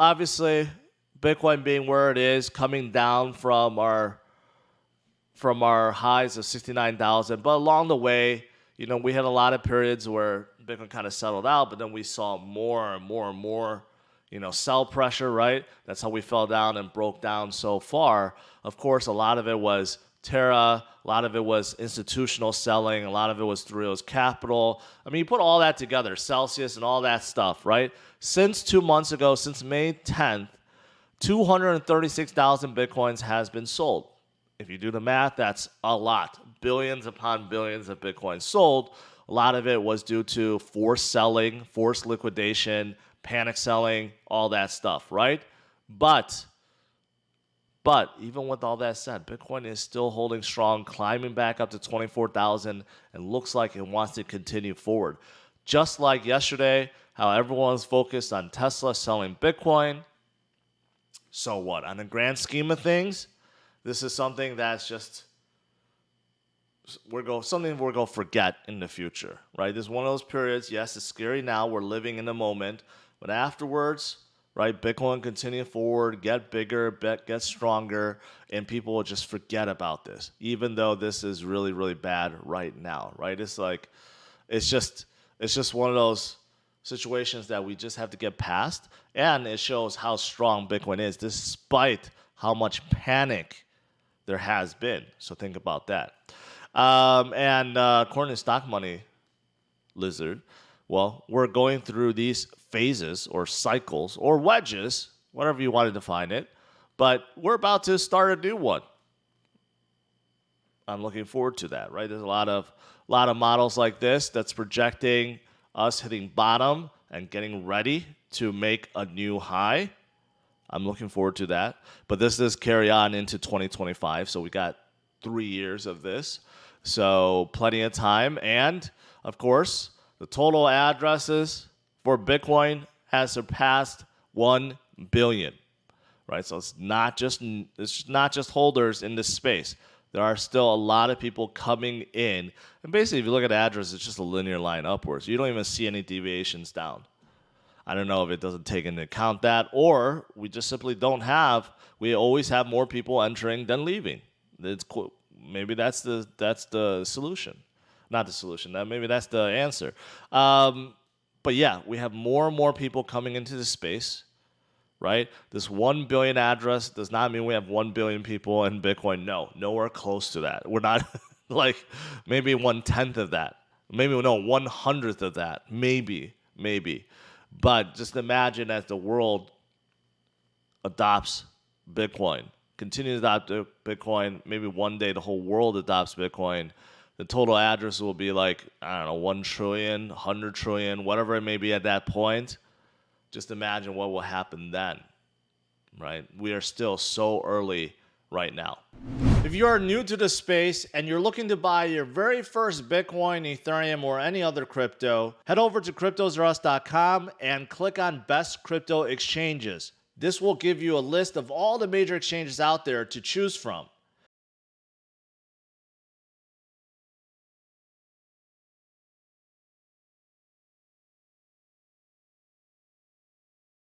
obviously, Bitcoin being where it is, coming down from our highs of 69,000. But along the way, we had a lot of periods where Bitcoin kind of settled out, but then we saw more and more and more, sell pressure, right? That's how we fell down and broke down so far. Of course, a lot of it was Terra, a lot of it was institutional selling, a lot of it was Thrios Capital. I mean, you put all that together, Celsius and all that stuff, right? Since 2 months ago, since May 10th, 236,000 Bitcoins has been sold. If you do the math, that's a lot. Billions upon billions of Bitcoin sold. A lot of it was due to forced selling, forced liquidation, panic selling, all that stuff, right? But even with all that said, Bitcoin is still holding strong, climbing back up to 24,000, and looks like it wants to continue forward. Just like yesterday, how everyone's focused on Tesla selling Bitcoin. So what? On the grand scheme of things, this is something that's just something we're going to forget in the future, right? This is one of those periods, yes, it's scary now, we're living in the moment, but afterwards, right, Bitcoin continue forward, get bigger, get stronger, and people will just forget about this, even though this is really, really bad right now, right? It's just one of those situations that we just have to get past, and it shows how strong Bitcoin is, despite how much panic there has been. So think about that. According to Stock Money Lizard, well, we're going through these phases or cycles or wedges, whatever you want to define it, but we're about to start a new one. I'm looking forward to that, right? There's a lot of models like this that's projecting us hitting bottom and getting ready to make a new high. I'm looking forward to that. But this does carry on into 2025, so we got 3 years of this. So plenty of time. And, of course, the total addresses for Bitcoin has surpassed 1 billion. Right? So it's not just holders in this space. There are still a lot of people coming in. And basically, if you look at the address, it's just a linear line upwards. You don't even see any deviations down. I don't know if it doesn't take into account that, or we just simply we always have more people entering than leaving. It's cool. Maybe that's the solution. Not the solution. Maybe that's the answer. But yeah, we have more and more people coming into the space, right? This 1 billion address does not mean we have 1 billion people in Bitcoin. No, nowhere close to that. We're not like maybe 1/10 of that. Maybe 1/100th of that. Maybe. But just imagine as the world adopts Bitcoin, continues to adopt Bitcoin, maybe one day the whole world adopts Bitcoin, the total address will be like, I don't know, 1 trillion, 100 trillion, whatever it may be at that point. Just imagine what will happen then, right? We are still so early right now. If you are new to the space and you're looking to buy your very first Bitcoin, Ethereum, or any other crypto, head over to CryptosRus.com and click on Best Crypto Exchanges. This will give you a list of all the major exchanges out there to choose from.